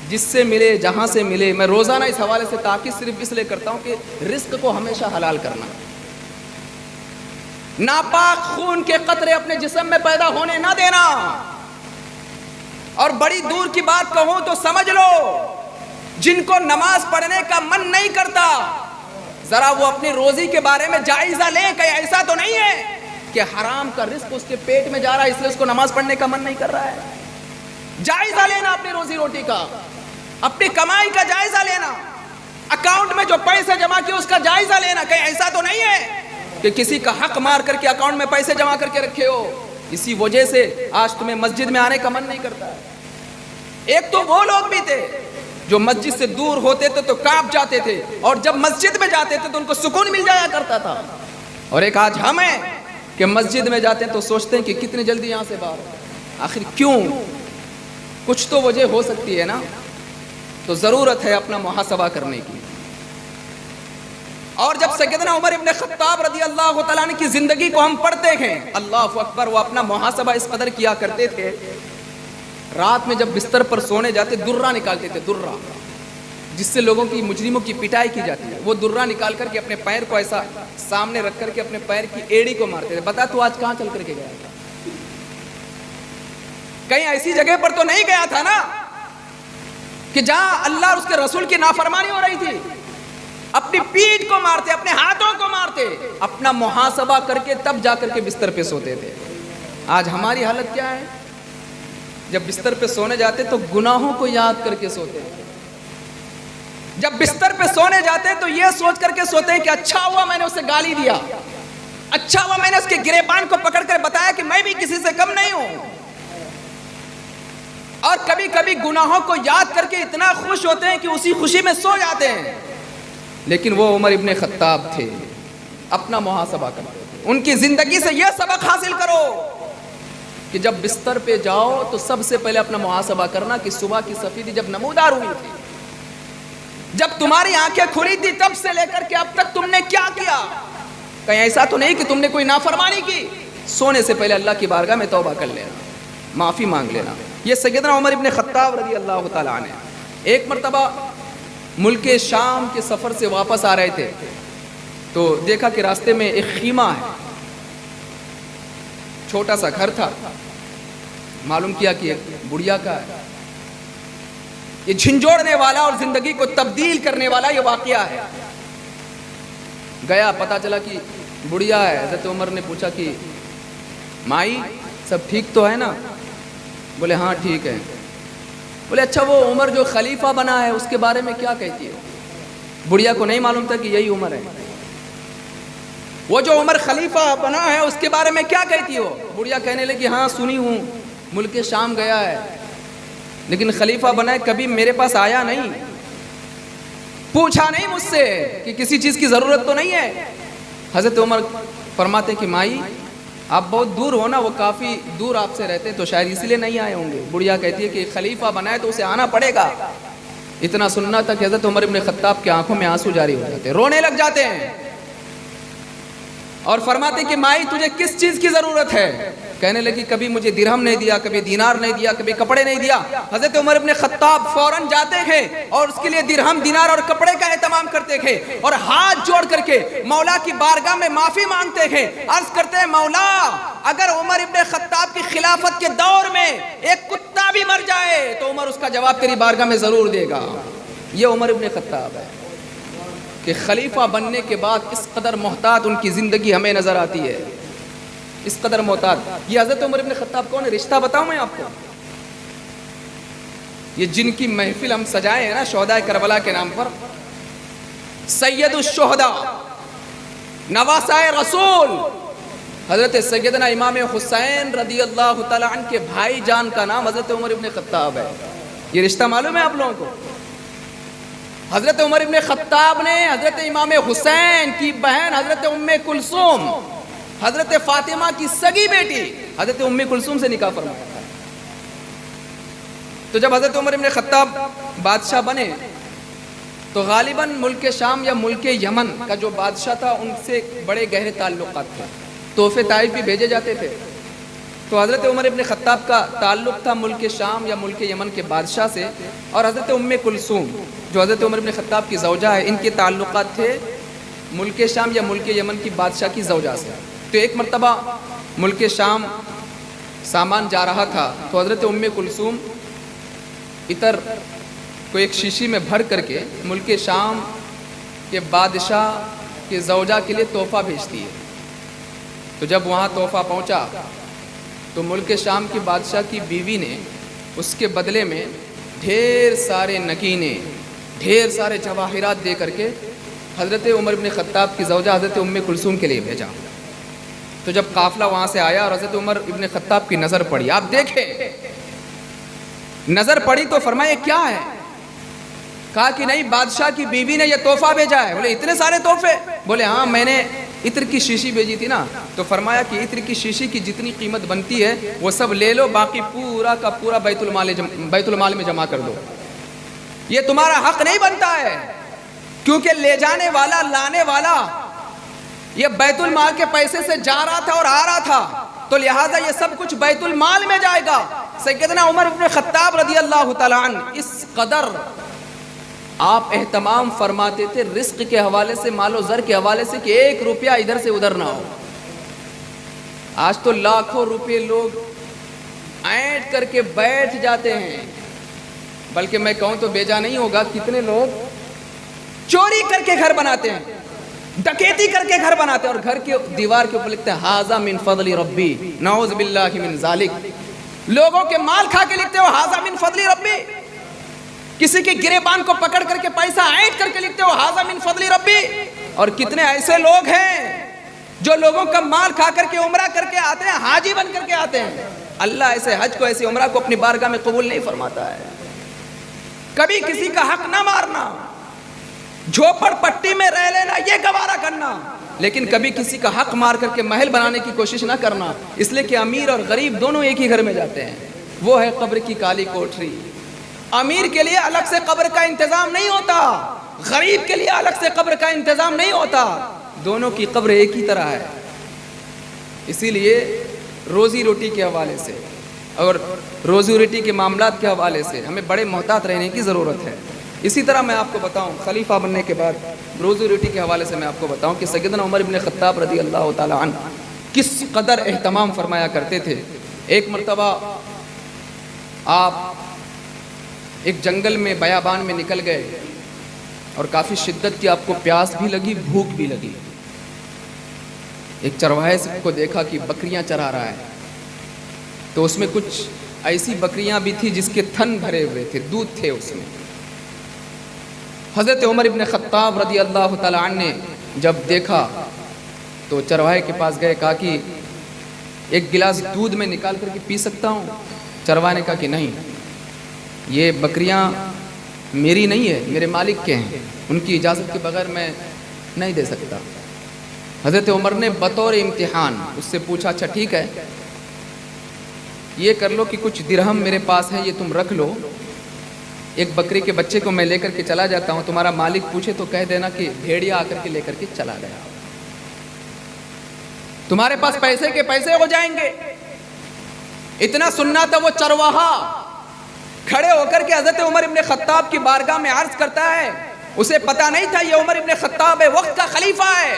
جس سے ملے جہاں سے ملے. میں روزانہ اس حوالے سے تاکید صرف اس لیے کرتا ہوں کہ رزق کو ہمیشہ حلال کرنا. ناپاک خون کے قطرے اپنے جسم میں پیدا ہونے نہ دینا. اور بڑی دور کی بات کہوں تو سمجھ لو، جن کو نماز پڑھنے کا من نہیں کرتا، ذرا وہ اپنی روزی کے بارے میں جائزہ لیں. کہیں ایسا تو نہیں ہے کہ حرام کا رزق اس کے پیٹ میں جا رہا ہے اس لیے اس کو نماز پڑھنے کا من نہیں کر رہا ہے. جائزہ لینا اپنی روزی روٹی کا، اپنی کمائی کا جائزہ لینا، اکاؤنٹ میں جو پیسے جمع کیے اس کا جائزہ لینا. کہیں ایسا تو نہیں ہے کہ کسی کا حق مار کر کے اکاؤنٹ میں پیسے جمع کر کے رکھے ہو، اسی وجہ سے آج تمہیں مسجد میں آنے کا من نہیں کرتا. ایک تو وہ لوگ بھی تھے جو مسجد سے دور ہوتے تھے تو کانپ جاتے تھے، اور جب مسجد میں جاتے تھے تو ان کو سکون مل جایا کرتا تھا. اور ایک آج ہم ہیں کہ مسجد میں جاتے ہیں تو سوچتے ہیں کہ کتنی جلدی یہاں سے باہر. آخر کیوں؟ کچھ تو وجہ ہو سکتی ہے نا. تو ضرورت ہے اپنا محاسبہ کرنے کی. اور جب سیدنا عمر ابن خطاب رضی اللہ تعالیٰ عنہ کی زندگی کو ہم پڑھتے ہیں، اللہ اکبر، وہ اپنا محاسبہ اس قدر کیا کرتے تھے. رات میں جب بستر پر سونے جاتے درہ نکالتے تھے، درہ جس سے لوگوں کی، مجرموں کی پٹائی کی جاتی ہے. وہ درہ نکال کر کے اپنے پیر کو ایسا سامنے رکھ کر کے اپنے پیر کی ایڑی کو مارتے تھے. بتا تو آج کہاں چل کر کے گیا تھا؟ کہیں ایسی جگہ پر تو نہیں گیا تھا نا کہ جہاں اللہ اور اس کے رسول کی نافرمانی ہو رہی تھی. اپنی پیٹھ کو مارتے، اپنے ہاتھوں کو مارتے، اپنا محاسبہ کر کے تب جا کر کے بستر پہ سوتے تھے. آج ہماری حالت کیا ہے؟ جب بستر پہ سونے جاتے تو گناہوں کو یاد کر کے سوتے ہیں. جب بستر پہ سونے جاتے تو یہ سوچ کر کے سوتے ہیں کہ اچھا ہوا میں نے اسے گالی دیا، اچھا ہوا میں نے اس کے گریبان کو پکڑ کر بتایا کہ میں بھی کسی سے کم نہیں ہوں. اور کبھی کبھی گناہوں کو یاد کر کے اتنا خوش ہوتے ہیں کہ اسی خوشی میں سو جاتے ہیں. لیکن وہ عمر ابن خطاب تھے، اپنا محاسبہ کرتے تھے. ان کی زندگی سے یہ سبق حاصل کرو کہ جب بستر پہ جاؤ تو سب سے پہلے اپنا محاسبہ کرنا کہ صبح کی سفیدی جب نمودار ہوئی تھی، جب تمہاری آنکھیں کھلی تھی، تب سے لے کر کے اب تک تم نے کیا کیا. کہیں ایسا تو نہیں کہ تم نے کوئی نافرمانی کی. سونے سے پہلے اللہ کی بارگاہ میں توبہ کر لینا، معافی مانگ لینا. یہ سیدنا عمر ابن خطاب رضی اللہ تعالیٰ عنہ ایک مرتبہ ملک شام کے سفر سے واپس آ رہے تھے تو دیکھا کہ راستے میں ایک خیمہ ہے، چھوٹا سا گھر تھا. معلوم کیا کہ ایک بڑھیا کا ہے. یہ جھنجھوڑنے والا اور زندگی کو تبدیل کرنے والا یہ واقعہ ہے. گیا، پتا چلا کہ بڑھیا ہے. حضرت عمر نے پوچھا کہ مائی سب ٹھیک تو ہے نا؟ بولے ہاں ٹھیک ہے. بولے اچھا وہ عمر جو خلیفہ بنا ہے اس کے بارے میں کیا کہتی ہے؟ بڑھیا کو نہیں معلوم تھا کہ یہی عمر ہے. وہ جو عمر خلیفہ بنا ہے اس کے بارے میں کیا کہتی ہو؟ بڑھیا کہنے لگی ہاں سنی ہوں، ملک شام گیا ہے لیکن خلیفہ بنا ہے، کبھی میرے پاس آیا نہیں، پوچھا نہیں مجھ سے کہ کسی چیز کی ضرورت تو نہیں ہے. حضرت عمر فرماتے کہ مائی آپ بہت دور ہو نا، وہ کافی دور آپ سے رہتے تو شاید اسی لیے نہیں آئے ہوں گے. بڑھیا کہتی ہے کہ خلیفہ بنا ہے تو اسے آنا پڑے گا. اتنا سننا تھا کہ حضرت عمر ابن خطاب کی آنکھوں میں آنسو جاری ہو جاتے، رونے لگ جاتے ہیں اور فرماتے کہ مائی تجھے کس چیز کی ضرورت ہے؟ کہنے لگی کبھی مجھے درہم نہیں دیا، کبھی دینار نہیں دیا، کبھی کپڑے نہیں دیا. حضرت عمر ابن خطاب فوراً جاتے تھے اور اس کے لیے درہم، دینار اور کپڑے کا اہتمام کرتے تھے اور ہاتھ جوڑ کر کے مولا کی بارگاہ میں معافی مانگتے تھے. عرض کرتے ہیں مولا اگر عمر ابن خطاب کی خلافت کے دور میں ایک کتا بھی مر جائے تو عمر اس کا جواب تیری بارگاہ میں ضرور دے گا. یہ عمر ابن خطاب ہے کہ خلیفہ بننے کے بعد اس قدر محتاط ان کی زندگی ہمیں نظر آتی ہے، اس قدر محتاط. یہ حضرت عمر ابن خطاب کون ہے؟ رشتہ بتاؤں میں آپ کو. یہ جن کی محفل ہم سجائے ہیں نا شہداء کربلا کے نام پر، سید الشہداء، نواسۂ رسول، حضرت سیدنا امام حسین رضی اللہ تعالیٰ عنہ کے بھائی جان کا نام حضرت عمر ابن خطاب ہے. یہ رشتہ معلوم ہے آپ لوگوں کو؟ حضرت عمر ابن خطاب نے حضرت امام حسین کی بہن حضرت ام کلثوم، حضرت فاطمہ کی سگی بیٹی حضرت ام کلثوم سے نکاح فرمایا تھا. تو جب حضرت عمر ابن خطاب بادشاہ بنے تو غالباً ملک شام یا ملک یمن کا جو بادشاہ تھا ان سے بڑے گہرے تعلقات تھے. تحفے طائف بھی بھیجے جاتے تھے. تو حضرت عمر ابن خطاب کا تعلق تھا ملک شام یا ملک یمن کے بادشاہ سے، اور حضرت ام کلثوم جو حضرت عمر ابن خطاب کی زوجہ ہے، ان کے تعلقات تھے ملک شام یا ملک یمن کی بادشاہ کی زوجہ سے۔ تو ایک مرتبہ ملک شام سامان جا رہا تھا، تو حضرت ام کلثوم عطر کو ایک شیشی میں بھر کر کے ملک شام کے بادشاہ کے زوجہ کے لیے تحفہ بھیجتی ہے۔ تو جب وہاں تحفہ پہنچا تو ملک شام کی بادشاہ کی بیوی نے اس کے بدلے میں ڈھیر سارے نگینے، ڈھیر سارے جواہرات دے کر کے حضرت عمر بن خطاب کی زوجہ حضرت ام کلثوم کے لیے بھیجا۔ تو جب قافلہ وہاں سے آیا اور حضرت عمر ابن خطاب کی نظر پڑی، آپ دیکھیں نظر پڑی تو فرمایا کیا ہے؟ کہا کہ نہیں، بادشاہ کی بیوی نے یہ تحفہ بھیجا ہے۔ بولے اتنے سارے تحفے؟ بولے ہاں، میں نے عطر کی شیشی بھیجی تھی نا، تو فرمایا کہ عطر کی شیشی کی جتنی قیمت بنتی ہے وہ سب لے لو، باقی پورا کا پورا بیت المال میں جمع کر دو، یہ تمہارا حق نہیں بنتا ہے، کیونکہ لے جانے والا، لانے والا یہ بیت المال کے پیسے سے جا رہا تھا اور آ رہا تھا، تو لہٰذا یہ سب کچھ بیت المال میں جائے گا۔ سیدنا عمر بن خطاب رضی اللہ تعالیٰ عنہ اس قدر آپ اہتمام فرماتے تھے رزق کے حوالے سے، مال و زر کے حوالے سے، کہ ایک روپیہ ادھر سے ادھر نہ ہو۔ آج تو لاکھوں روپے لوگ اینٹ کر کے بیٹھ جاتے ہیں، بلکہ میں کہوں تو بیجا نہیں ہوگا، کتنے لوگ چوری کر کے گھر بناتے ہیں، ڈکیتی کر کے گھر بناتے ہیں، اور گھر کے دیوار کے اوپر لکھتے ہیں ھذا من فضل ربی، نعوذ باللہ من ذالک۔ لوگوں کے مال کھا کے لکھتے ہو ھذا من فضل ربی، کسی کے گریبان کو پکڑ کر کے پیسہ اینٹ کر کے لکھتے ہو ھذا من فضل ربی۔ اور کتنے ایسے لوگ ہیں جو لوگوں کا مال کھا کر کے عمرہ کر کے آتے ہیں، حاجی بن کر کے آتے ہیں، اللہ ایسے حج کو، ایسے عمرہ کو اپنی بارگاہ میں قبول نہیں فرماتا ہے۔ کبھی کسی کا حق نہ مارنا، جھوپڑ پٹی میں رہ لینا یہ گوارا کرنا، لیکن کبھی کسی کا حق مار کر کے محل بنانے کی کوشش نہ کرنا، اس لیے کہ امیر اور غریب دونوں ایک ہی گھر میں جاتے ہیں۔ وہ ہے قبر کی کالی کوٹری۔ امیر کے لیے الگ سے قبر کا انتظام نہیں ہوتا، غریب کے لیے الگ سے قبر کا انتظام نہیں ہوتا، دونوں کی قبر ایک ہی طرح ہے۔ اسی لیے روزی روٹی کے حوالے سے اور روزی روٹی کے معاملات کے حوالے سے ہمیں بڑے محتاط رہنے کی ضرورت ہے۔ اسی طرح میں آپ کو بتاؤں، خلیفہ بننے کے بعد روزی روٹی کے حوالے سے میں آپ کو بتاؤں کہ سیدنا عمر بن خطاب رضی اللہ تعالیٰ عنہ کس قدر اہتمام فرمایا کرتے تھے۔ ایک مرتبہ آپ ایک جنگل میں بیابان میں نکل گئے اور کافی شدت کی آپ کو پیاس بھی لگی، بھوک بھی لگی۔ ایک چرواہے کو دیکھا کہ بکریاں چرا رہا ہے، تو اس میں کچھ ایسی بکریاں بھی تھی جس کے تھن بھرے ہوئے تھے، دودھ تھے اس میں۔ حضرت عمر ابن خطاب رضی اللہ تعالیٰ عنہ نے جب دیکھا تو چرواہے کے پاس گئے، کہا کہ ایک گلاس دودھ میں نکال کر کے پی سکتا ہوں؟ چرواہے نے کہا کہ نہیں، یہ بکریاں میری نہیں ہے، میرے مالک کے ہیں، ان کی اجازت کے بغیر میں نہیں دے سکتا۔ حضرت عمر نے بطور امتحان اس سے پوچھا، اچھا ٹھیک ہے، یہ کر لو کہ کچھ درہم میرے پاس ہے، یہ تم رکھ لو، ایک بکری کے بچے کو میں لے کر کے چلا جاتا ہوں، تمہارا مالک پوچھے تو کہہ دینا کہ بھیڑیا آ کر کے لے کر کے چلا گیا، تمہارے پاس پیسے کے پیسے ہو جائیں گے۔ اتنا سننا تھا وہ چرواہا کھڑے ہو کر کے حضرت عمر ابن خطاب کی بارگاہ میں عرض کرتا ہے، اسے پتا نہیں تھا یہ عمر ابن خطاب ہے، وقت کا خلیفہ ہے،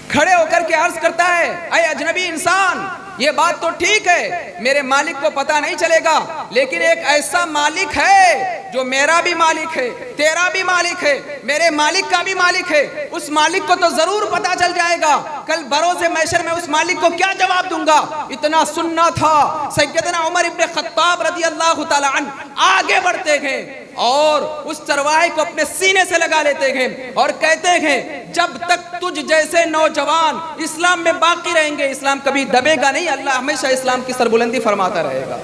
کھڑے ہو کر کے عرض کرتا ہے، اے اجنبی انسان، یہ بات تو ٹھیک ہے میرے مالک کو پتا نہیں چلے گا، لیکن ایک ایسا مالک ہے جو میرا بھی مالک ہے، تیرا بھی مالک ہے، میرے مالک کا بھی مالک ہے، اس مالک کو تو ضرور پتا چل جائے گا، کل بروز محشر میں اس مالک کو کیا جواب دوں گا۔ اتنا سننا تھا، سیدنا عمر ابن خطاب رضی اللہ تعالی عنہ آگے بڑھتے گئے اور اس چرواہے کو اپنے سینے سے لگا لیتے گئے اور کہتے گئے، جب تک تجھ جیسے نوجوان اسلام میں باقی رہیں گے، اسلام کبھی دبے گا نہیں، اللہ ہمیشہ اسلام کی سربلندی فرماتا رہے گا،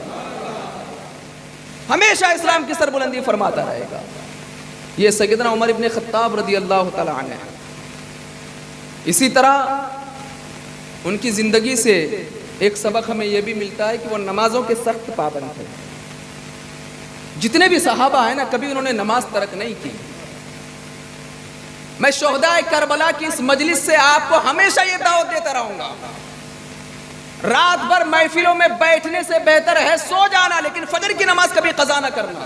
ہمیشہ اسلام کی سربلندی فرماتا رہے گا۔ یہ سیدنا عمر ابن خطاب رضی اللہ تعالی عنہ ہے۔ اسی طرح ان کی زندگی سے ایک سبق ہمیں یہ بھی ملتا ہے کہ وہ نمازوں کے سخت پابند تھے۔ جتنے بھی صحابہ ہیں نا، کبھی انہوں نے نماز ترک نہیں کی۔ میں شہداء کربلا کی اس مجلس سے آپ کو ہمیشہ یہ دعوت دیتا رہوں گا رات بھر محفلوں میں بیٹھنے سے بہتر ہے سو جانا، لیکن فجر کی نماز کبھی قضا نہ کرنا۔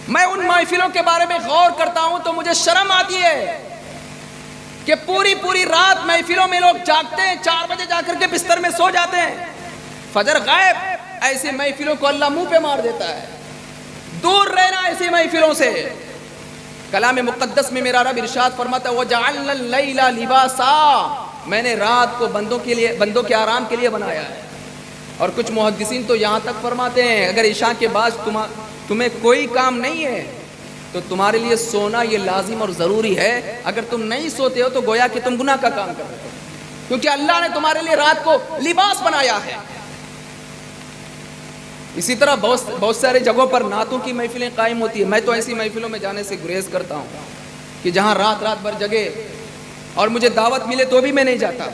میں ان محفلوں کے بارے میں غور کرتا ہوں تو مجھے شرم آتی ہے کہ پوری رات محفلوں میں لوگ جاگتے ہیں، 4 بجے جا کر کے بستر میں سو جاتے ہیں، فجر غائب۔ ایسی محفلوں کو اللہ منہ پہ مار دیتا ہے۔ دور رہنا ایسی محفلوں سے۔ کلام مقدس میں میرا رب ارشاد فرماتا ہے وَجَعَلْنَا اللَّيْلَ لِبَاسًا، میں نے رات کو بندوں کے آرام کے لیے بنایا ہے۔ اور کچھ محدثین تو یہاں تک فرماتے ہیں اگر عشاء کے بعد تمہیں کوئی کام نہیں ہے تو تمہارے لیے سونا یہ لازم اور ضروری ہے۔ اگر تم نہیں سوتے ہو تو گویا کہ تم گناہ کا کام کر رہے ہو، کیونکہ اللہ نے تمہارے لیے رات کو لباس بنایا ہے۔ اسی طرح بہت سارے جگہوں پر نعتوں کی محفلیں قائم ہوتی ہیں۔ میں تو ایسی محفلوں میں جانے سے گریز کرتا ہوں کہ جہاں رات بھر جگے اور مجھے دعوت ملے تو بھی میں نہیں جاتا۔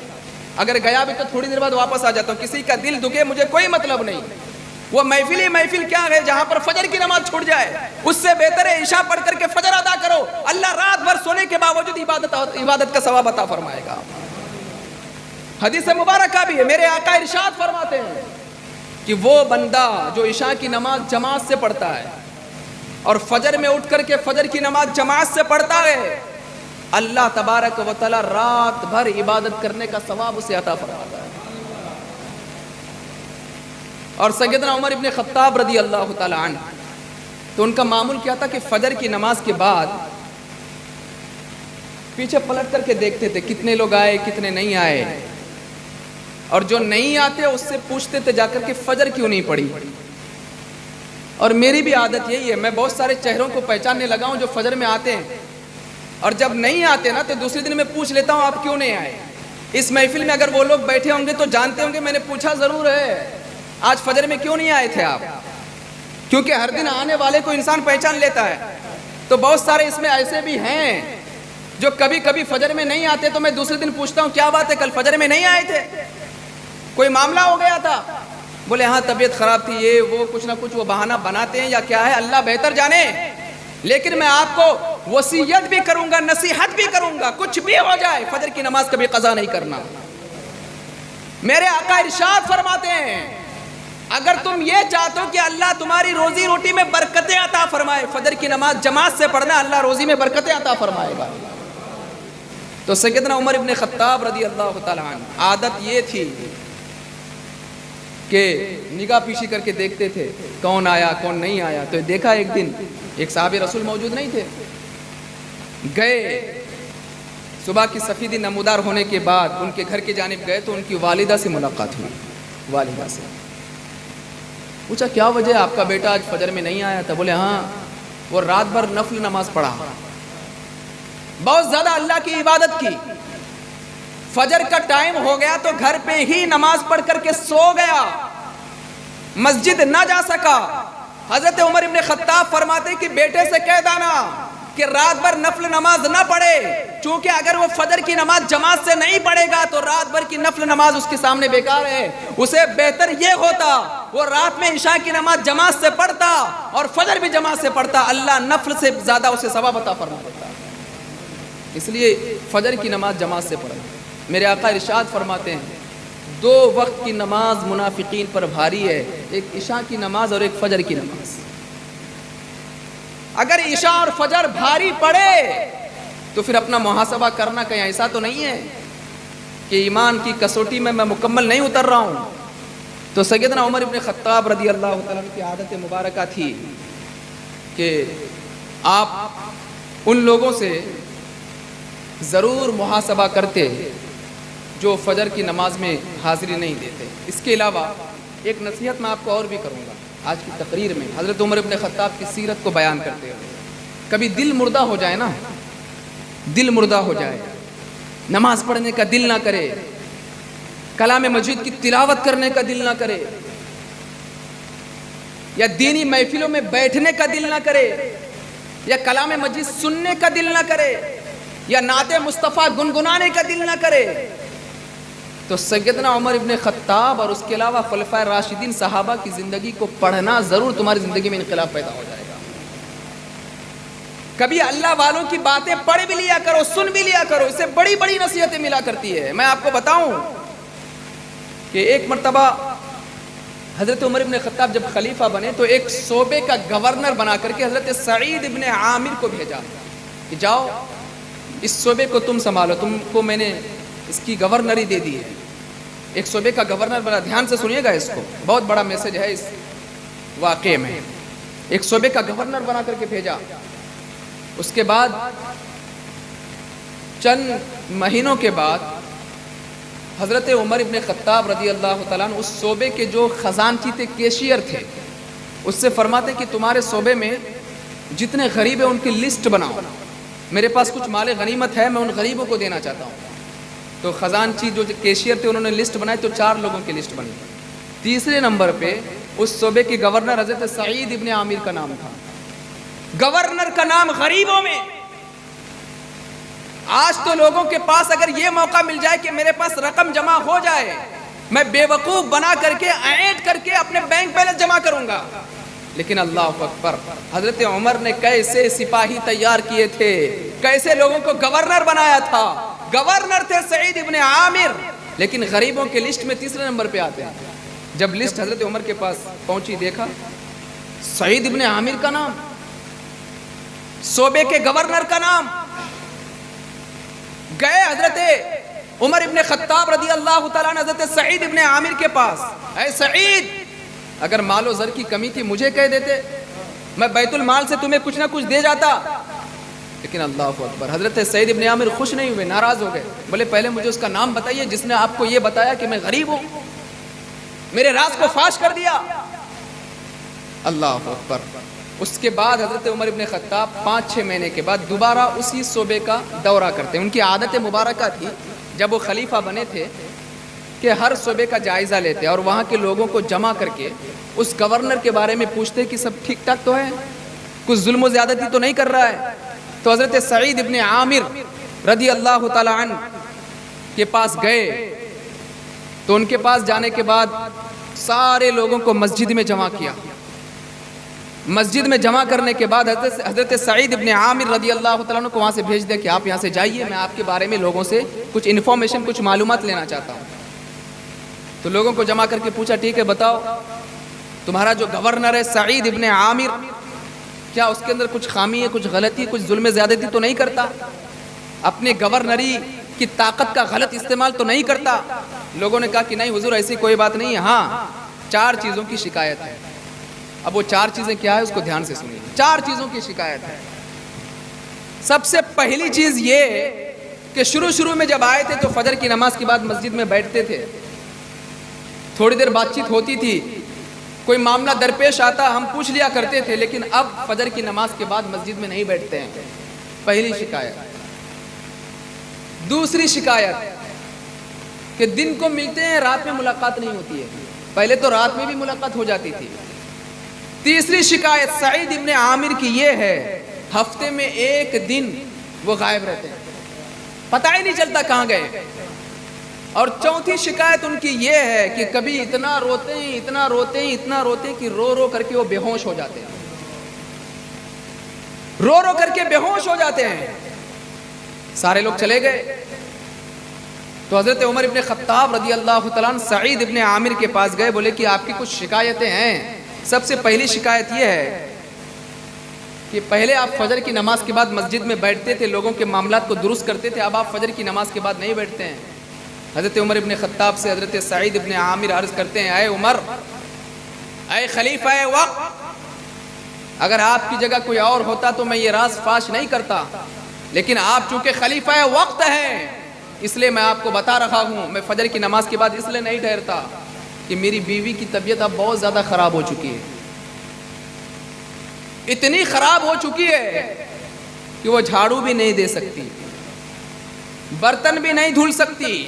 اگر گیا بھی تو تھوڑی دیر بعد واپس آ جاتا ہوں، کسی کا دل دکھے مجھے کوئی مطلب نہیں۔ وہ محفل کیا ہے جہاں پر فجر کی نماز چھوٹ جائے، اس سے بہتر ہے عشاء پڑھ کر کے فجر ادا کرو، اللہ رات بھر سونے کے باوجود عبادت کا ثواب عطا فرمائے گا۔ حدیث مبارکہ بھی ہے، میرے آقا ارشاد فرماتے ہیں کہ وہ بندہ جو عشاء کی نماز جماعت سے پڑھتا ہے اور فجر میں اٹھ کر کے فجر کی نماز جماعت سے پڑھتا ہے، اللہ تبارک و تعالی رات بھر عبادت کرنے کا ثواب اسے عطا فرماتا ہے۔ اور سیدنا عمر ابن خطاب رضی اللہ تعالی عنہ، تو ان کا معمول کیا تھا کہ فجر کی نماز کے بعد پیچھے پلٹ کر کے دیکھتے تھے کتنے لوگ آئے کتنے نہیں آئے، اور جو نہیں آتے اس سے پوچھتے تھے جا کر کے فجر کیوں نہیں پڑھی۔ اور میری بھی عادت یہی ہے، میں بہت سارے چہروں کو پہچاننے لگا ہوں جو فجر میں آتے ہیں، اور جب نہیں آتے نا تو دوسرے دن میں پوچھ لیتا ہوں آپ کیوں نہیں آئے۔ اس محفل میں اگر وہ لوگ بیٹھے ہوں گے تو جانتے ہوں گے میں نے پوچھا ضرور ہے آج فجر میں کیوں نہیں آئے تھے آپ، کیونکہ ہر دن آنے والے کو انسان پہچان لیتا ہے۔ تو بہت سارے اس میں ایسے بھی ہیں جو کبھی فجر میں نہیں آتے تو میں دوسرے دن پوچھتا ہوں کیا بات ہے کل فجر میں نہیں آئے تھے، کوئی معاملہ ہو گیا تھا؟ بولے ہاں طبیعت خراب تھی، یہ وہ کچھ نہ کچھ وہ بہانہ بناتے ہیں یا کیا ہے، اللہ بہتر جانے۔ لیکن میں آپ کو وصیت بھی کروں گا، نصیحت بھی کروں گا، کچھ بھی ہو جائے فجر کی نماز کبھی قضا نہیں کرنا۔ میرے آقا ارشاد فرماتے ہیں اگر تم یہ چاہتے ہو کہ اللہ تمہاری روزی روٹی میں برکتیں عطا فرمائے، فجر کی نماز جماعت سے پڑھنا، اللہ روزی میں برکتیں عطا فرمائے گا۔ تو سیدنا عمر ابن خطاب رضی اللہ تعالی عنہ عادت یہ تھی کہ نگاہ پیچھے کر کے دیکھتے تھے کون آیا کون نہیں آیا۔ تو دیکھا ایک دن ایک صحابی رسول موجود نہیں تھے، گئے صبح کی سفیدی نمودار ہونے کے بعد ان کے گھر کی جانب گئے تو ان کی والدہ سے ملاقات ہوئی۔ والدہ سے پوچھا کیا وجہ آپ کا بیٹا آج فجر میں نہیں آیا تھا؟ بولے ہاں وہ رات بھر نفل نماز پڑھا، بہت زیادہ اللہ کی عبادت کی، فجر کا ٹائم ہو گیا تو گھر پہ ہی نماز پڑھ کر کے سو گیا، مسجد نہ جا سکا۔ حضرت عمر ابن خطاب فرماتے کہ بیٹے سے کہہ دینا کہ رات بھر نفل نماز نہ پڑھے، چونکہ اگر وہ فجر کی نماز جماعت سے نہیں پڑھے گا تو رات بھر کی نفل نماز اس کے سامنے بیکار ہے، اسے بہتر یہ ہوتا وہ رات میں عشاء کی نماز جماعت سے پڑھتا اور فجر بھی جماعت سے پڑھتا، اللہ نفل سے زیادہ اسے ثواب عطا فرما دیتا۔ اس لیے فجر کی نماز جماعت سے پڑھنا۔ میرے آقا ارشاد فرماتے ہیں 2 وقت کی نماز منافقین پر بھاری ہے، ایک عشاء کی نماز اور ایک فجر کی نماز۔ اگر عشاء اور فجر بھاری پڑے تو پھر اپنا محاسبہ کرنا، کہیں ایسا تو نہیں ہے کہ ایمان کی کسوٹی میں مکمل نہیں اتر رہا ہوں۔ تو سیدنا عمر ابن خطاب رضی اللہ تعالیٰ عنہ کی عادت مبارکہ تھی کہ آپ ان لوگوں سے ضرور محاسبہ کرتے جو فجر کی نماز میں حاضری نہیں دیتے۔ اس کے علاوہ ایک نصیحت میں آپ کو اور بھی کروں گا آج کی تقریر میں، حضرت عمر ابن خطاب کی سیرت کو بیان کرتے ہوئے۔ کبھی دل مردہ ہو جائے نا، دل مردہ ہو جائے، نماز پڑھنے کا دل نہ کرے، کلام مجید کی تلاوت کرنے کا دل نہ کرے، یا دینی محفلوں میں بیٹھنے کا دل نہ کرے، یا کلام مجید سننے کا دل نہ کرے، یا نعت مصطفیٰ گنگنانے کا دل نہ کرے، تو سیدنا عمر ابن خطاب اور اس کے علاوہ خلفائے راشدین صحابہ کی زندگی کو پڑھنا، ضرور تمہاری زندگی میں انقلاب پیدا ہو جائے گا۔ کبھی اللہ والوں کی باتیں پڑھ بھی لیا کرو، سن بھی لیا کرو، اس سے بڑی بڑی نصیحتیں ملا کرتی ہے۔ میں آپ کو بتاؤں کہ ایک مرتبہ حضرت عمر ابن خطاب جب خلیفہ بنے تو ایک صوبے کا گورنر بنا کر کے حضرت سعید ابن عامر کو بھیجا کہ جاؤ اس صوبے کو تم سنبھالو، تم کو میں نے اس کی گورنری دے دی ہے۔ ایک صوبے کا گورنر بنا، دھیان سے سنیے گا اس کو، بہت بڑا میسج ہے اس واقعے میں۔ ایک صوبے کا گورنر بنا کر کے بھیجا۔ اس کے بعد چند مہینوں کے بعد حضرت عمر ابن خطاب رضی اللہ تعالیٰ عنہ اس صوبے کے جو خزانچی تھے، کیشیئر تھے، اس سے فرماتے کہ تمہارے صوبے میں جتنے غریب ہیں ان کی لسٹ بناؤ، میرے پاس کچھ مال غنیمت ہے، میں ان غریبوں کو دینا چاہتا ہوں۔ تو خزانچی جو کیشیئر تھے انہوں نے لسٹ بنائی تو 4 لوگوں کی لسٹ بنی۔ تیسرے نمبر پہ اس صوبے کی گورنر حضرت سعید ابن عامر کا نام تھا۔ گورنر کا نام غریبوں میں۔ آج تو لوگوں کے پاس اگر یہ موقع مل جائے کہ میرے پاس رقم جمع ہو جائے، میں بے وقوف بنا کر کے اینٹ کر کے اپنے بینک بیلنس جمع کروں گا، لیکن اللہ اکبر، حضرت عمر نے کیسے سپاہی تیار کیے تھے، کیسے لوگوں کو گورنر بنایا تھا۔ گورنر تھے سعید ابن عامر، لیکن غریبوں کے لسٹ میں تیسرے نمبر پہ آتے ہیں۔ جب لسٹ حضرت عمر کے پاس پہنچی، دیکھا سعید ابن عامر کا نام، صوبے کے گورنر کا نام۔ گئے حضرت عمر ابن خطاب رضی اللہ تعالیٰ عنہ حضرت سعید ابن عامر کے پاس، اے سعید، اگر مال و زر کی کمی تھی مجھے کہہ دیتے، میں بیت المال سے تمہیں کچھ نہ کچھ دے جاتا۔ لیکن اللہ اکبر، حضرت سعید ابن عامر خوش نہیں ہوئے، ناراض ہو گئے، بولے پہلے مجھے اس کا نام بتائیے جس نے آپ کو یہ بتایا کہ میں غریب ہوں، میرے راز کو فاش کر دیا۔ اللہ اکبر۔ اس کے بعد حضرت عمر ابن خطاب 5-6 مہینے کے بعد دوبارہ اسی صوبے کا دورہ کرتے ہیں۔ ان کی عادت مبارکہ تھی جب وہ خلیفہ بنے تھے کہ ہر صوبے کا جائزہ لیتے اور وہاں کے لوگوں کو جمع کر کے اس گورنر کے بارے میں پوچھتے کہ سب ٹھیک ٹھاک تو ہے، کچھ ظلم و زیادتی تو نہیں کر رہا ہے۔ تو حضرت سعید ابن عامر رضی اللہ تعالی عنہ کے پاس گئے، تو ان کے پاس جانے کے بعد سارے لوگوں کو مسجد میں جمع کیا۔ مسجد میں جمع کرنے کے بعد حضرت سعید ابن عامر رضی اللہ تعالیٰ عنہ کو وہاں سے بھیج دیا کہ آپ یہاں سے جائیے، میں آپ کے بارے میں لوگوں سے کچھ انفارمیشن، کچھ معلومات لینا چاہتا ہوں۔ تو لوگوں کو جمع کر کے پوچھا، ٹھیک ہے بتاؤ، تمہارا جو گورنر ہے سعید ابن عامر، کیا اس کے اندر کچھ خامی ہے، کچھ غلطی، کچھ ظلم زیادتی تو نہیں کرتا، اپنے گورنری کی طاقت کا غلط استعمال تو نہیں کرتا؟ لوگوں نے کہا کہ نہیں حضور، ایسی کوئی بات نہیں ہے، ہاں 4 چیزوں کی شکایت ہے۔ اب وہ 4 چیزیں کیا ہے اس کو دھیان سے سنیے۔ 4 چیزوں کی شکایت ہے۔ سب سے پہلی چیز یہ کہ شروع میں جب آئے تھے تو فجر کی نماز کے بعد مسجد میں بیٹھتے تھے، تھوڑی دیر بات چیت ہوتی تھی، کوئی معاملہ درپیش آتا ہم پوچھ لیا کرتے تھے، لیکن اب فجر کی نماز کے بعد مسجد میں نہیں بیٹھتے ہیں۔ پہلی شکایت۔ دوسری شکایت کہ دن کو ملتے ہیں، رات میں ملاقات نہیں ہوتی ہے، پہلے تو رات میں بھی ملاقات ہو جاتی تھی۔ تیسری شکایت سعید ابن عامر کی یہ ہے، ہفتے میں 1 دن وہ غائب رہتے ہیں، پتہ ہی نہیں چلتا کہاں گئے۔ اور چوتھی شکایت ان کی یہ ہے کہ کبھی اتنا روتے ہیں کہ رو کر کے وہ بے ہوش ہو جاتے ہیں، رو کر کے بے ہوش ہو جاتے ہیں۔ سارے لوگ چلے گئے تو حضرت عمر ابن خطاب رضی اللہ تعالیٰ عنہ سعید ابن عامر کے پاس گئے، بولے کہ آپ کی کچھ شکایتیں ہیں۔ سب سے پہلی شکایت یہ ہے کہ پہلے آپ فجر کی نماز کے بعد مسجد میں بیٹھتے تھے، لوگوں کے معاملات کو درست کرتے تھے، اب آپ فجر کی نماز کے بعد نہیں بیٹھتے ہیں۔ حضرت عمر ابن خطاب سے حضرت سعید ابن عامر عرض کرتے ہیں، اے عمر، اے خلیفہ وقت، اگر آپ کی جگہ کوئی اور ہوتا تو میں یہ راز فاش نہیں کرتا، لیکن آپ چونکہ خلیفہ وقت ہیں اس لیے میں آپ کو بتا رہا ہوں، میں فجر کی نماز کے بعد اس لیے نہیں ٹھہرتا کہ میری بیوی کی طبیعت اب بہت زیادہ خراب ہو چکی ہے، اتنی خراب ہو چکی ہے کہ وہ جھاڑو بھی نہیں دے سکتی، برتن بھی نہیں دھل سکتی،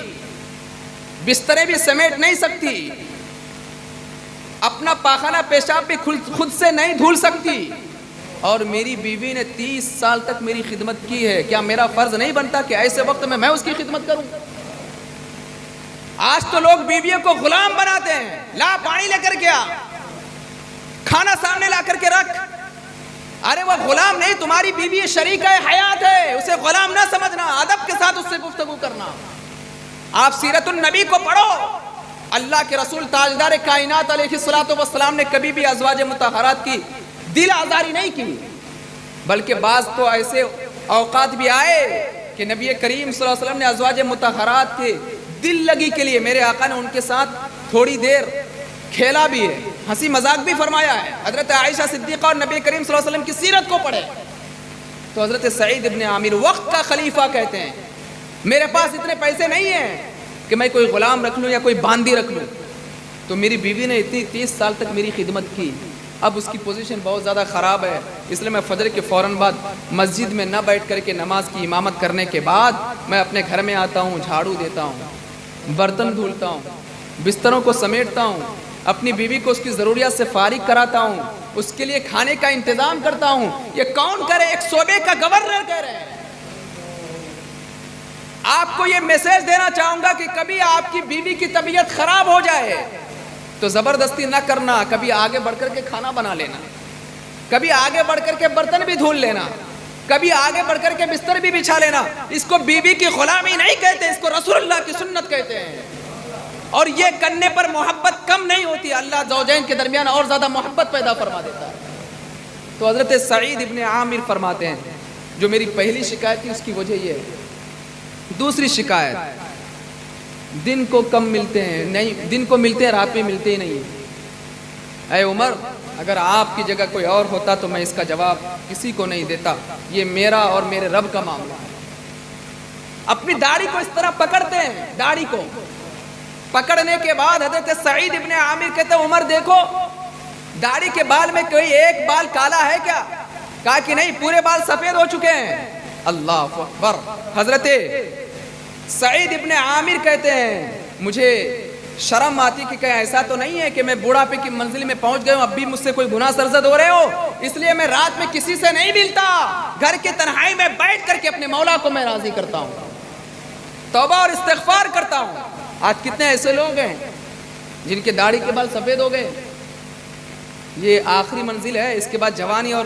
بسترے بھی سمیٹ نہیں سکتی، اپنا پاخانہ پیشاب بھی خود سے نہیں دھل سکتی، اور میری بیوی نے 30 سال تک میری خدمت کی ہے، کیا میرا فرض نہیں بنتا کہ ایسے وقت میں اس کی خدمت کروں؟ آج تو لوگ بیویوں کو غلام بناتے ہیں، لا پانی لے کر کے آ، کھانا سامنے لا کر کے رکھ۔ ارے وہ غلام نہیں، تمہاری بیوی شریکہ حیات ہے، اسے غلام نہ سمجھنا، ادب کے ساتھ اس سے گفتگو کرنا۔ آپ سیرت النبی کو پڑھو، اللہ کے رسول تاجدار کائنات علیہ الصلوۃ والسلام نے کبھی بھی ازواج مطہرات کی دل آزاری نہیں کی، بلکہ بعض تو ایسے اوقات بھی آئے کہ نبی کریم صلی اللہ علیہ وسلم نے ازواج مطہرات کے دل لگی کے لیے میرے آقا نے ان کے ساتھ تھوڑی دیر کھیلا بھی ہے، ہنسی مذاق بھی فرمایا ہے۔ حضرت عائشہ صدیقہ اور نبی کریم صلی اللہ علیہ وسلم کی سیرت کو پڑھے تو حضرت سعید ابن عامر وقت کا خلیفہ کہتے ہیں میرے پاس اتنے پیسے نہیں ہیں کہ میں کوئی غلام رکھ لوں یا کوئی باندی رکھ لوں، تو میری بیوی نے اتنی 30 سال تک میری خدمت کی، اب اس کی پوزیشن بہت زیادہ خراب ہے، اس لیے میں فجر کے فوراً بعد مسجد میں نہ بیٹھ کر کے نماز کی امامت کرنے کے بعد میں اپنے گھر میں آتا ہوں، جھاڑو دیتا ہوں، برتن دھلتا ہوں، بستروں کو سمیٹتا ہوں، اپنی بیوی کو اس کی ضروریات سے فارغ کراتا ہوں، اس کے لیے کھانے کا انتظام کرتا ہوں۔ یہ کون کرے؟ ایک صوبے کا گورنر کہہ رہے ہیں۔ آپ کو یہ میسج دینا چاہوں گا کہ کبھی آپ کی بیوی کی طبیعت خراب ہو جائے تو زبردستی نہ کرنا، کبھی آگے بڑھ کر کے کھانا بنا لینا، کبھی آگے بڑھ کر کے برتن بھی دھول لینا، کبھی آگے بڑھ کر کے بستر بھی بچھا لینا۔ اس کو بیوی کی غلامی نہیں کہتے، اس کو رسول اللہ کی سنت کہتے ہیں، اور یہ کرنے پر محبت کم نہیں ہوتی، اللہ زوجین کے درمیان اور زیادہ محبت پیدا فرما دیتا ہے۔ تو حضرت سعید ابن عامر فرماتے ہیں جو میری پہلی شکایت تھی اس کی وجہ یہ ہے۔ دوسری شکایت، دن کو کم ملتے ہیں، نہیں دن کو ملتے ہیں رات میں ملتے ہی نہیں۔ اے عمر، اگر آپ کی جگہ کوئی اور ہوتا تو میں اس کا جواب کسی کو نہیں دیتا، یہ میرا اور میرے رب کا معاملہ ہے۔ اپنی داڑھی کو اس طرح پکڑتے ہیں، داڑھی کو پکڑنے کے بعد حضرت سعید ابن عامر کہتے ہیں عمر دیکھو داڑھی کے بال میں کوئی ایک بال کالا ہے کیا؟ کہا کہ نہیں، پورے بال سفید ہو چکے ہیں۔ اللہ اکبر۔ حضرت سعید ابن عامر کہتے ہیں مجھے شرم آتی کہ کہیں ایسا تو نہیں ہے کہ میں بوڑھاپے کی منزل میں پہنچ گیا ہوں، اب بھی مجھ سے کوئی گناہ سرزد ہو رہے ہو، اس لیے میں رات میں کسی سے نہیں ملتا، گھر کے تنہائی میں بیٹھ کر کے اپنے مولا کو میں راضی کرتا ہوں، توبہ اور استغفار کرتا ہوں۔ آج کتنے ایسے لوگ ہیں جن کے داڑھی کے بال سفید ہو گئے۔ یہ آخری منزل ہے، اس کے بعد جوانی اور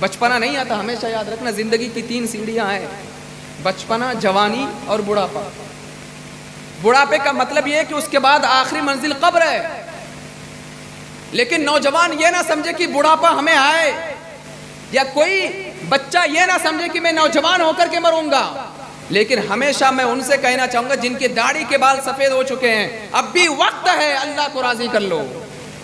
بچپنا نہیں آتا۔ ہمیشہ یاد رکھنا زندگی کی 3 سیڑھیاں ہیں، بچپنا، جوانی اور بڑھاپا۔ بڑھاپے کا مطلب یہ ہے کہ اس کے بعد آخری منزل قبر ہے، لیکن نوجوان یہ نہ سمجھے کہ بڑھاپا ہمیں آئے، یا کوئی بچہ یہ نہ سمجھے کہ میں نوجوان ہو کر کے مروں گا۔ لیکن ہمیشہ میں ان سے کہنا چاہوں گا جن کے داڑھی کے بال سفید ہو چکے ہیں، اب بھی وقت ہے، اللہ کو راضی کر لو،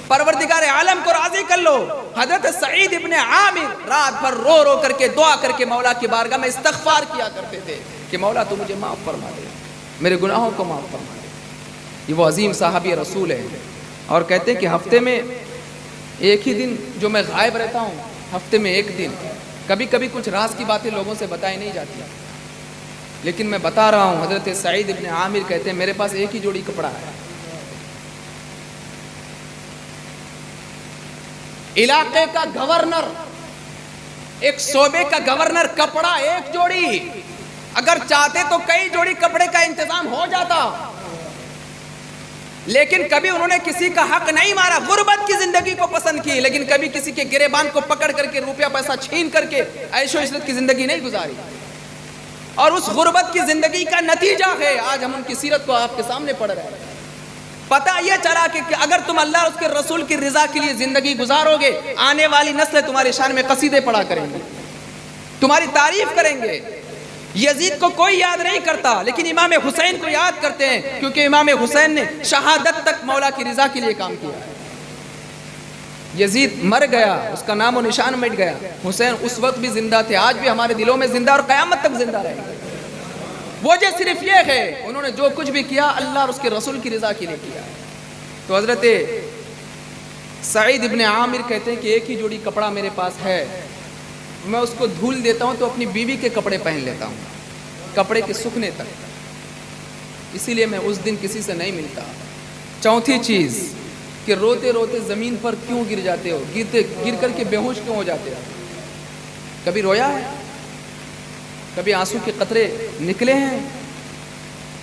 پروردگار عالم کو راضی کر لو۔ حضرت سعید ابن عامر رات بھر رو رو کر کے دعا کر کے مولا کی بارگاہ میں استغفار کیا کرتے تھے کہ مولا تو مجھے معاف فرما دے، میرے گناہوں کو معاف فرما دے۔ یہ وہ عظیم صحابی رسول ہے، اور کہتے ہیں کہ ہفتے میں ایک ہی دن جو میں غائب رہتا ہوں، ہفتے میں ایک دن، کبھی کبھی کچھ راز کی باتیں لوگوں سے بتائی نہیں جاتی، لیکن میں بتا رہا ہوں۔ حضرت سعید ابن عامر کہتے ہیں میرے پاس ایک ہی جوڑی کپڑا ہے، علاقے کا گورنر، ایک صوبے کا گورنر، کپڑا ایک جوڑی، اگر چاہتے تو کئی جوڑی کپڑے کا انتظام ہو جاتا، لیکن کبھی انہوں نے کسی کا حق نہیں مارا، غربت کی زندگی کو پسند کی، لیکن کبھی کسی کے گریبان کو پکڑ کر کے روپیہ پیسہ چھین کر کے عیش و عشرت کی زندگی نہیں گزاری، اور اس غربت کی زندگی کا نتیجہ ہے آج ہم ان کی سیرت کو آپ کے سامنے پڑھ رہے ہیں۔ پتہ یہ چلا کہ اگر تم اللہ اور اس کے رسول کی رضا کے لیے زندگی گزارو گے، آنے والی نسلیں تمہارے شان میں قصیدے پڑھا کریں گے، تمہاری تعریف کریں گے۔ یزید کو کوئی یاد نہیں کرتا، لیکن امام حسین کو یاد کرتے ہیں، کیونکہ امام حسین نے شہادت تک مولا کی رضا کے لیے کام کیا۔ یزید مر گیا، اس کا نام و نشان مٹ گیا، حسین اس وقت بھی زندہ تھے، آج بھی ہمارے دلوں میں زندہ اور قیامت تک زندہ رہیں گے۔ وجہ صرف یہ ہے انہوں نے جو کچھ بھی کیا اللہ اور اس کے رسول کی رضا کے لیے کیا۔ تو حضرت سعید ابن عامر کہتے ہیں کہ ایک ہی جوڑی کپڑا میرے پاس ہے، میں اس کو دھول دیتا ہوں تو اپنی بیوی کے کپڑے پہن لیتا ہوں، کپڑے کے سوکھنے تک، اسی لیے میں اس دن کسی سے نہیں ملتا۔ چوتھی چیز کہ روتے روتے زمین پر کیوں گر جاتے ہو، گر کر کے بے ہوش کیوں ہو جاتے ہو؟ کبھی رویا ہے؟ کبھی آنسو کے قطرے نکلے ہیں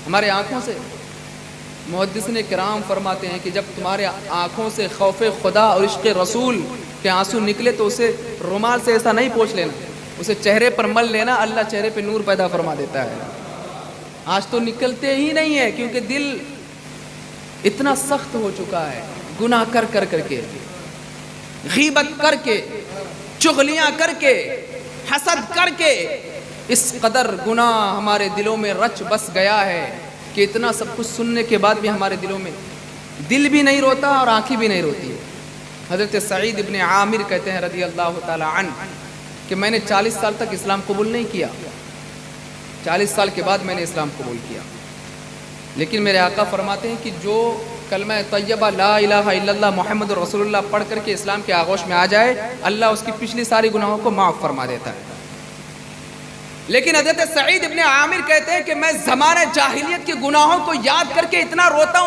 ہمارے آنکھوں سے؟ محدثین کرام فرماتے ہیں کہ جب تمہارے آنکھوں سے خوف خدا اور عشق رسول کے آنسو نکلے تو اسے رومال سے ایسا نہیں پوچھ لینا، اسے چہرے پر مل لینا، اللہ چہرے پہ نور پیدا فرما دیتا ہے۔ آج تو نکلتے ہی نہیں ہے، کیونکہ دل اتنا سخت ہو چکا ہے، گناہ کر کر کے، غیبت کر کے، چغلیاں کر کے، حسد کر کے، اس قدر گناہ ہمارے دلوں میں رچ بس گیا ہے کہ اتنا سب کچھ سننے کے بعد بھی ہمارے دلوں میں دل بھی نہیں روتا اور آنکھیں بھی نہیں روتی ہے۔ حضرت سعید ابن عامر کہتے ہیں رضی اللہ تعالی عنہ کہ میں نے 40 سال تک اسلام قبول نہیں کیا، 40 سال کے بعد میں نے اسلام قبول کیا، لیکن میرے آقا فرماتے ہیں کہ جو کلمہ طیبہ لا الہ الا اللہ محمد رسول اللہ پڑھ کر کے اسلام کے آغوش میں آ جائے، اللہ اس کی پچھلی ساری گناہوں کو معاف فرما دیتا ہے۔ لیکن حضرت سعید ابن عامر کہتے ہیں کہ میں زمانہ جاہلیت کے گناہوں کو یاد کر کے اتنا روتا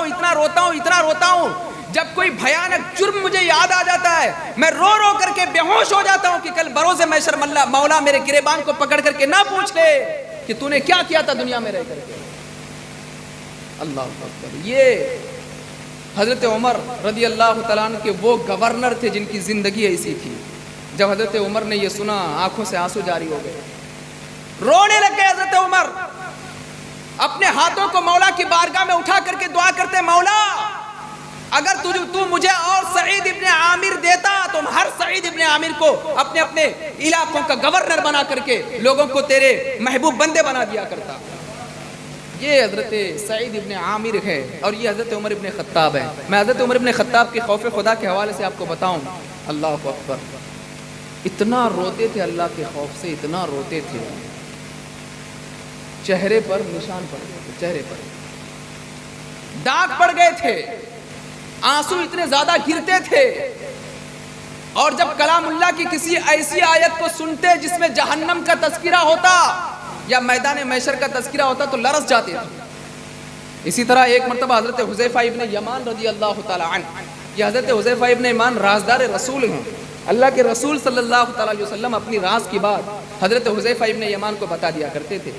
ہوں، جب کوئی بھیانک جرم مجھے یاد آ جاتا ہے میں رو رو کر کے بے ہوش ہو جاتا ہوں کہ کل بروز محشر مولا میرے گریبان کو پکڑ کر کے نہ پوچھ لے کہ تو نے کیا کیا تھا دنیا میں رہ کر کے۔ اللہ اکبر۔ یہ حضرت عمر رضی اللہ تعالیٰ عنہ کے وہ گورنر تھے جن کی زندگی ایسی تھی، جب حضرت عمر نے یہ سنا آنکھوں سے آنسو جاری ہو گئے، رونے لگ گئے حضرت عمر، اپنے ہاتھوں کو مولا کی بارگاہ میں اٹھا کر کے دعا کرتے، مولا اگر تو مجھے اور سعید ابن عامر دیتا تو ہر سعید ابن عامر کو اپنے اپنے علاقوں کا گورنر بنا کر کے لوگوں کو تیرے محبوب بندے بنا دیا کرتا۔ یہ حضرت سعید ابن عامر ہے اور یہ حضرت عمر ابن خطاب ہے۔ میں حضرت عمر ابن خطاب کے خوف خدا کے حوالے سے آپ کو بتاؤں، اللہ اکبر، اتنا روتے تھے اللہ کے خوف سے، اتنا روتے تھے، چہرے پر نشان پڑ گئے تھے، چہرے پر داغ پڑ گئے تھے، آنسو اتنے زیادہ گرتے تھے، اور جب کلام اللہ کی کسی ایسی آیت کو سنتے جس میں جہنم کا تذکرہ ہوتا یا میدان محشر کا تذکرہ ہوتا تو لرز جاتے تھے۔ اسی طرح ایک مرتبہ حضرت حذیفہ ابن یمان رضی اللہ تعالی عنہ، یہ حضرت حذیفہ ابن یمان رازدار رسول ہیں، اللہ کے رسول صلی اللہ تعالی علیہ وسلم اپنی راز کی بات حضرت حذیفہ ابن یمان کو بتا دیا کرتے تھے۔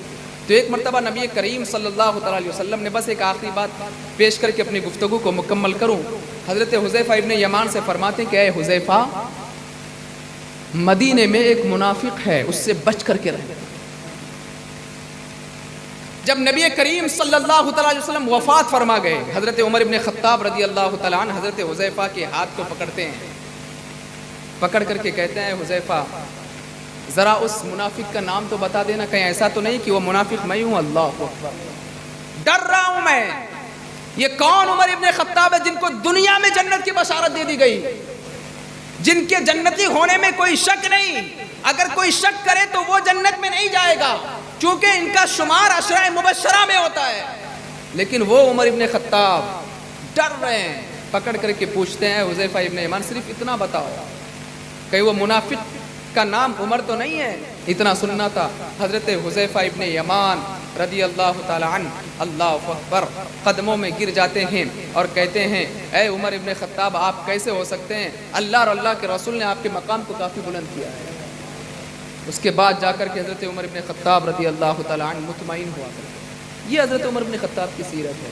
تو ایک مرتبہ نبی کریم صلی اللہ تعالی علیہ وسلم نے بس ایک آخری بات پیش کر کے اپنی گفتگو کو مکمل کروں، حضرت حذیفہ ابن یمان سے فرماتے ہیں کہ اے حذیفہ، مدینے میں ایک منافق ہے، اس سے بچ کر کے رہے۔ جب نبی کریم صلی اللہ تعالی علیہ وسلم وفات فرما گئے، حضرت عمر ابن خطاب رضی اللہ تعالی عنہ حضرت حذیفہ کے ہاتھ کو پکڑتے ہیں، پکڑ کر کے کہتے ہیں حذیفہ ذرا اس منافق کا نام تو بتا دینا، کہیں ایسا تو نہیں کہ وہ منافق میں ہوں۔ اللہ اکبر، ڈر رہا ہوں میں، یہ کون عمر ابن خطاب ہے جن کو دنیا میں جنت کی بشارت دے دی گئی، جن کے جنتی ہونے میں کوئی شک نہیں، اگر کوئی شک کرے تو وہ جنت میں نہیں جائے گا چونکہ ان کا شمار عشرہ مبشرہ میں ہوتا ہے، لیکن وہ عمر ابن خطاب ڈر رہے ہیں، پکڑ کر کے پوچھتے ہیں حذیفہ ابن یمان صرف اتنا بتاؤ، کہیں وہ منافق کا نام عمر تو نہیں ہے؟ اتنا سننا تھا۔ حضرت حذیفہ ابن یمان رضی اللہ تعالی عنہ اللہ اکبر قدموں میں گر جاتے ہیں اور کہتے ہیں اے عمر ابن خطاب آپ کیسے ہو سکتے ہیں، اللہ اور اللہ کے رسول نے آپ کے مقام کو کافی بلند کیا ہے۔ اس کے بعد جا کر کے حضرت عمر ابن خطاب رضی اللہ تعالی عنہ مطمئن ہوا کرتے۔ یہ حضرت عمر ابن خطاب کی سیرت ہے،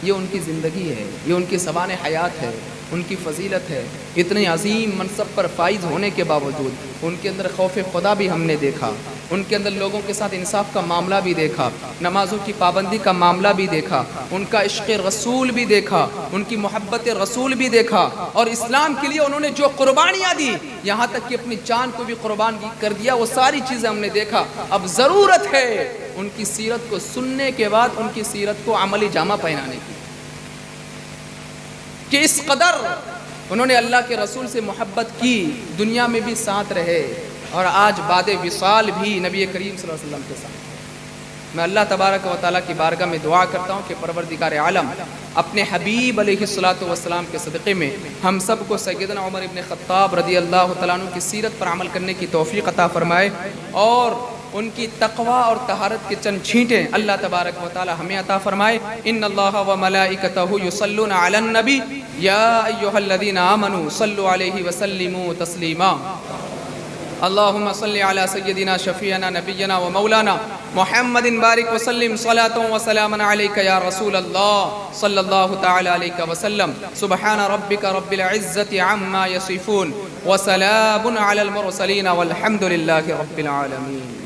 یہ ان کی زندگی ہے، یہ ان کی سوان حیات ہے، ان کی فضیلت ہے۔ اتنے عظیم منصب پر فائز ہونے کے باوجود ان کے اندر خوف خدا بھی ہم نے دیکھا، ان کے اندر لوگوں کے ساتھ انصاف کا معاملہ بھی دیکھا، نمازوں کی پابندی کا معاملہ بھی دیکھا، ان کا عشق رسول بھی دیکھا، ان کی محبت رسول بھی دیکھا، اور اسلام کے لیے انہوں نے جو قربانیاں دی، یہاں تک کہ اپنی جان کو بھی قربان کر دیا، وہ ساری چیزیں ہم نے دیکھا۔ اب ضرورت ہے ان کی سیرت کو سننے کے بعد ان کی سیرت کو عملی جامہ پہنانے کی، کہ اس قدر انہوں نے اللہ کے رسول سے محبت کی، دنیا میں بھی ساتھ رہے، اور آج بعد وصال بھی نبی کریم صلی اللہ علیہ وسلم کے ساتھ۔ میں اللہ تبارک و تعالیٰ کی بارگاہ میں دعا کرتا ہوں کہ پروردگار عالم اپنے حبیب علیہ الصلوۃ والسلام کے صدقے میں ہم سب کو سیدنا عمر ابن خطاب رضی اللہ تعالیٰ عنہ کی سیرت پر عمل کرنے کی توفیق عطا فرمائے، اور ان کی تقوی اور طہارت کے چند چھینٹیں اللہ تبارک و تعالی ہمیں عطا فرمائے۔ ان اللہ و ملائکتہ یصلون علی النبی یا ایھا الذین آمنوا صلوا علیہ وسلموا تسلیما۔ اللہم صل علی سیدنا شفیعنا نبینا و مولانا محمد بارک وسلم صلاۃ و سلام علیک یا رسول اللہ صلی اللہ تعالی علیہ وسلم۔ سبحان ربک رب العزۃ عما یصفون وسلام علی المرسلین والحمد للہ رب العالمین۔